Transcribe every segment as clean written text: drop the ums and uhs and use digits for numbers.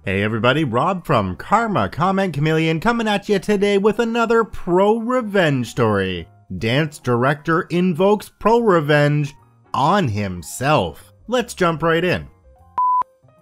Hey everybody, Rob from Karma Comment Chameleon coming at you today with another pro-revenge story. Dance director invokes pro-revenge on himself. Let's jump right in.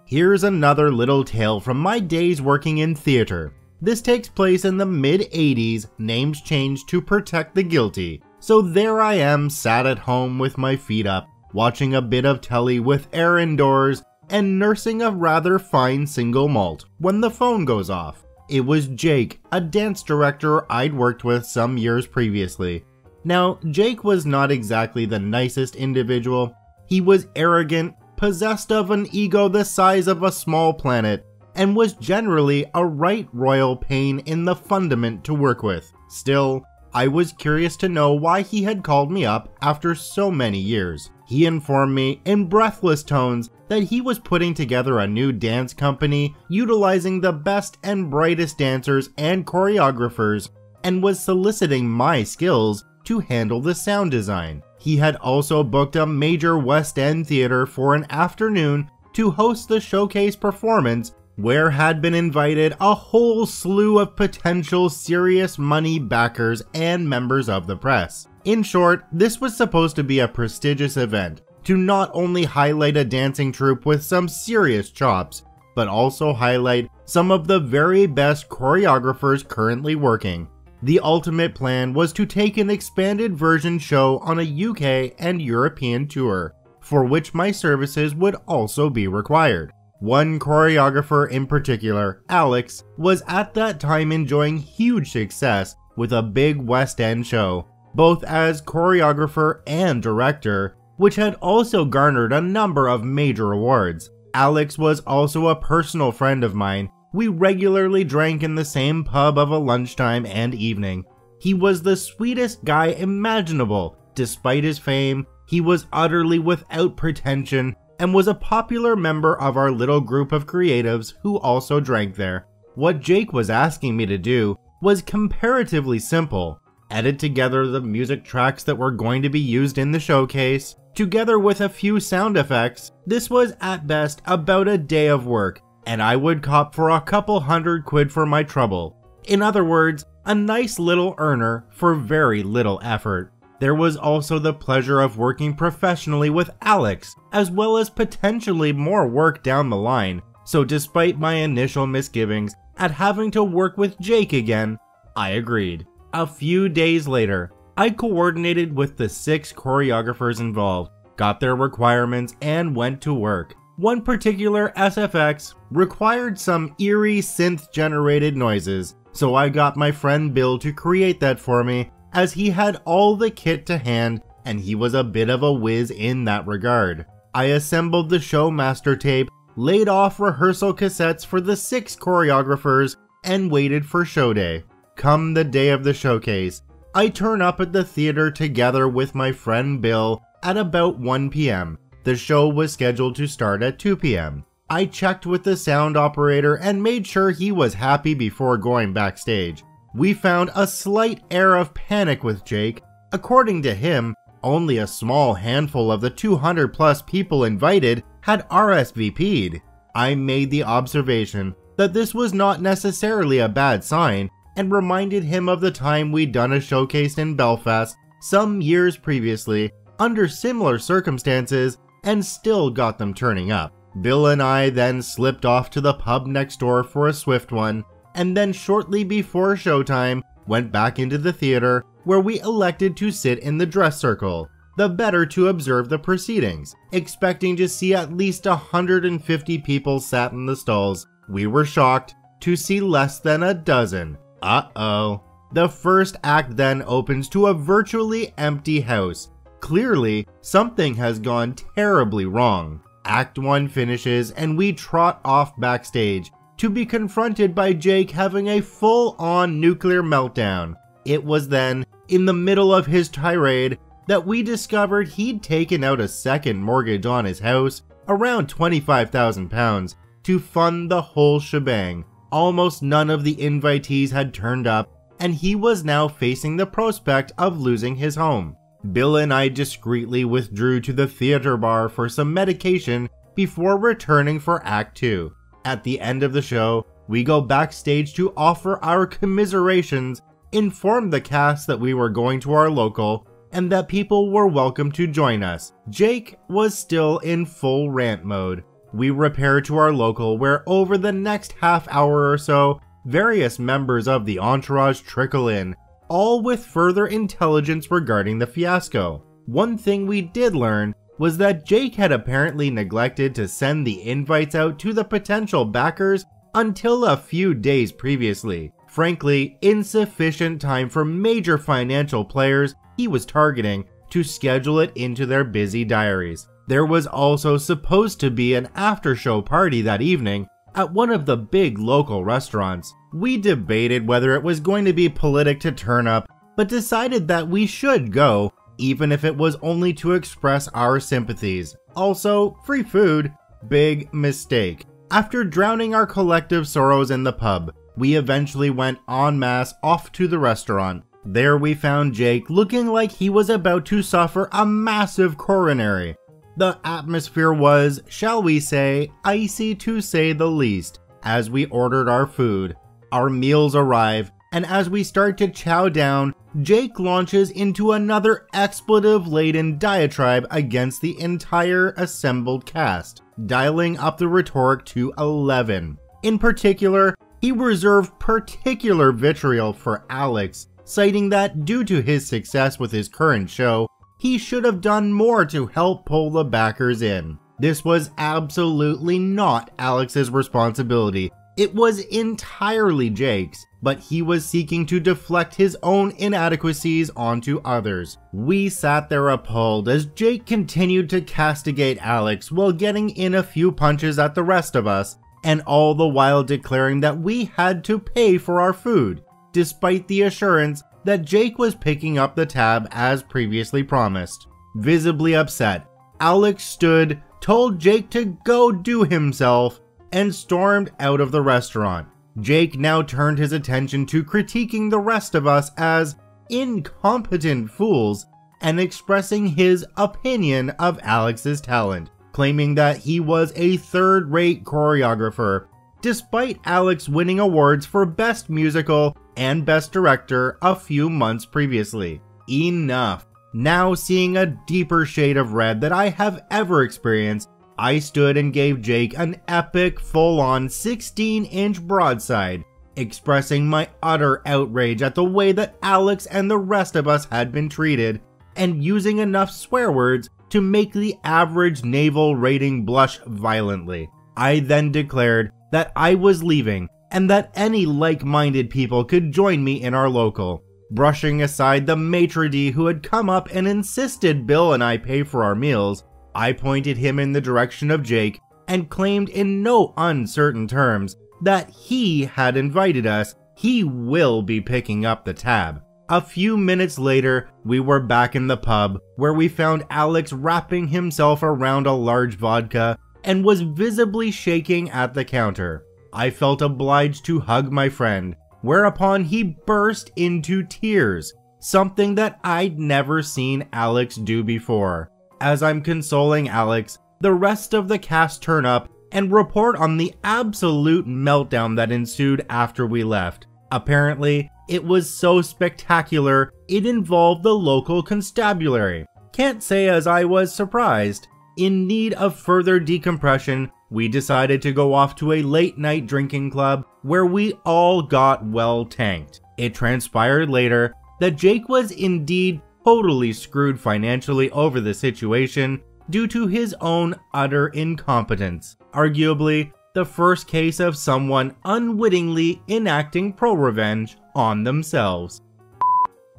Here's another little tale from my days working in theater. This takes place in the mid-80s, names changed to protect the guilty. So there I am, sat at home with my feet up, watching a bit of telly with air indoors, and nursing a rather fine single malt when the phone goes off. It was Jake, a dance director I'd worked with some years previously. Now, Jake was not exactly the nicest individual. He was arrogant, possessed of an ego the size of a small planet, and was generally a right royal pain in the fundament to work with. Still, I was curious to know why he had called me up after so many years. He informed me in breathless tones that he was putting together a new dance company utilizing the best and brightest dancers and choreographers, and was soliciting my skills to handle the sound design. He had also booked a major West End theater for an afternoon to host the showcase performance, where had been invited a whole slew of potential serious money backers and members of the press. In short, this was supposed to be a prestigious event to not only highlight a dancing troupe with some serious chops, but also highlight some of the very best choreographers currently working. The ultimate plan was to take an expanded version show on a UK and European tour, for which my services would also be required. One choreographer in particular, Alex, was at that time enjoying huge success with a big West End show, both as choreographer and director, which had also garnered a number of major awards. Alex was also a personal friend of mine. We regularly drank in the same pub of a lunchtime and evening. He was the sweetest guy imaginable. Despite his fame, he was utterly without pretension and was a popular member of our little group of creatives who also drank there. What Jake was asking me to do was comparatively simple: edit together the music tracks that were going to be used in the showcase, together with a few sound effects. This was at best about a day of work, and I would cop for a couple £100 for my trouble. In other words, a nice little earner for very little effort. There was also the pleasure of working professionally with Alex, as well as potentially more work down the line, so despite my initial misgivings at having to work with Jake again, I agreed. A few days later, I coordinated with the 6 choreographers involved, got their requirements, and went to work. One particular SFX required some eerie synth-generated noises, so I got my friend Bill to create that for me, as he had all the kit to hand and he was a bit of a whiz in that regard. I assembled the show master tape, laid off rehearsal cassettes for the 6 choreographers, and waited for show day. Come the day of the showcase, I turn up at the theater together with my friend Bill at about 1 p.m. The show was scheduled to start at 2 p.m. I checked with the sound operator and made sure he was happy before going backstage. We found a slight air of panic with Jake. According to him, only a small handful of the 200 plus people invited had RSVP'd. I made the observation that this was not necessarily a bad sign, and reminded him of the time we'd done a showcase in Belfast some years previously under similar circumstances and still got them turning up. Bill and I then slipped off to the pub next door for a swift one, and then shortly before showtime went back into the theater, where we elected to sit in the dress circle, the better to observe the proceedings. Expecting to see at least 150 people sat in the stalls, we were shocked to see less than a dozen. Uh-oh. The first act then opens to a virtually empty house. Clearly, something has gone terribly wrong. Act 1 finishes and we trot off backstage, to be confronted by Jake having a full-on nuclear meltdown. It was then, in the middle of his tirade, that we discovered he'd taken out a second mortgage on his house, around £25,000, to fund the whole shebang. Almost none of the invitees had turned up, and he was now facing the prospect of losing his home. Bill and I discreetly withdrew to the theater bar for some medication before returning for Act 2. At the end of the show, we go backstage to offer our commiserations, inform the cast that we were going to our local, and that people were welcome to join us. Jake was still in full rant mode. We repair to our local where over the next half hour or so, various members of the entourage trickle in, all with further intelligence regarding the fiasco. One thing we did learn was that Jake had apparently neglected to send the invites out to the potential backers until a few days previously. Frankly, insufficient time for major financial players he was targeting to schedule it into their busy diaries. There was also supposed to be an after-show party that evening at one of the big local restaurants. We debated whether it was going to be politic to turn up, but decided that we should go, even if it was only to express our sympathies. Also, free food. Big mistake. After drowning our collective sorrows in the pub, we eventually went en masse off to the restaurant. There we found Jake looking like he was about to suffer a massive coronary. The atmosphere was, shall we say, icy to say the least, as we ordered our food. Our meals arrive, and as we start to chow down, Jake launches into another expletive-laden diatribe against the entire assembled cast, dialing up the rhetoric to 11. In particular, he reserved particular vitriol for Alex, citing that due to his success with his current show, he should have done more to help pull the backers in. This was absolutely not Alex's responsibility. It was entirely Jake's, but he was seeking to deflect his own inadequacies onto others. We sat there appalled as Jake continued to castigate Alex while getting in a few punches at the rest of us, and all the while declaring that we had to pay for our food, despite the assurance that Jake was picking up the tab as previously promised. Visibly upset, Alex stood, told Jake to go do himself, and stormed out of the restaurant. Jake now turned his attention to critiquing the rest of us as incompetent fools and expressing his opinion of Alex's talent, claiming that he was a third-rate choreographer, despite Alex winning awards for Best Musical and Best Director a few months previously. Enough. Now seeing a deeper shade of red that I have ever experienced, I stood and gave Jake an epic full-on 16-inch broadside, expressing my utter outrage at the way that Alex and the rest of us had been treated, and using enough swear words to make the average naval rating blush violently. I then declared that I was leaving, and that any like-minded people could join me in our local. Brushing aside the maitre d' who had come up and insisted Bill and I pay for our meals, I pointed him in the direction of Jake and claimed in no uncertain terms that he had invited us. He will be picking up the tab. A few minutes later, we were back in the pub where we found Alex wrapping himself around a large vodka and was visibly shaking at the counter. I felt obliged to hug my friend, whereupon he burst into tears, something that I'd never seen Alex do before. As I'm consoling Alex, the rest of the cast turn up and report on the absolute meltdown that ensued after we left. Apparently, it was so spectacular, it involved the local constabulary. Can't say as I was surprised. In need of further decompression, we decided to go off to a late-night drinking club where we all got well tanked. It transpired later that Jake was indeed totally screwed financially over the situation due to his own utter incompetence. Arguably, the first case of someone unwittingly enacting pro-revenge on themselves.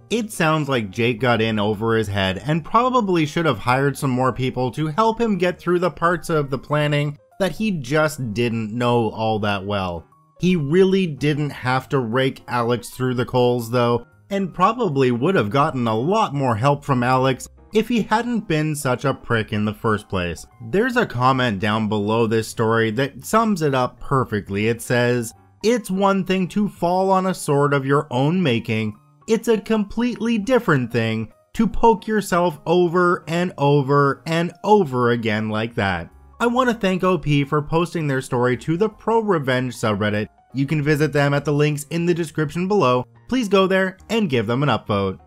It sounds like Jake got in over his head and probably should have hired some more people to help him get through the parts of the planning that he just didn't know all that well. He really didn't have to rake Alex through the coals though, and probably would have gotten a lot more help from Alex if he hadn't been such a prick in the first place. There's a comment down below this story that sums it up perfectly. It says, "It's one thing to fall on a sword of your own making. It's a completely different thing to poke yourself over and over and over again like that." I want to thank OP for posting their story to the ProRevenge subreddit. You can visit them at the links in the description below. Please go there and give them an upvote.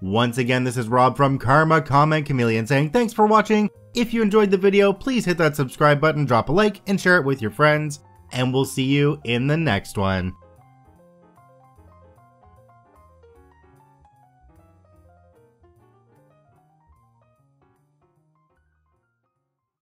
Once again, this is Rob from Karma Comment Chameleon saying thanks for watching. If you enjoyed the video, please hit that subscribe button, drop a like, and share it with your friends. And we'll see you in the next one.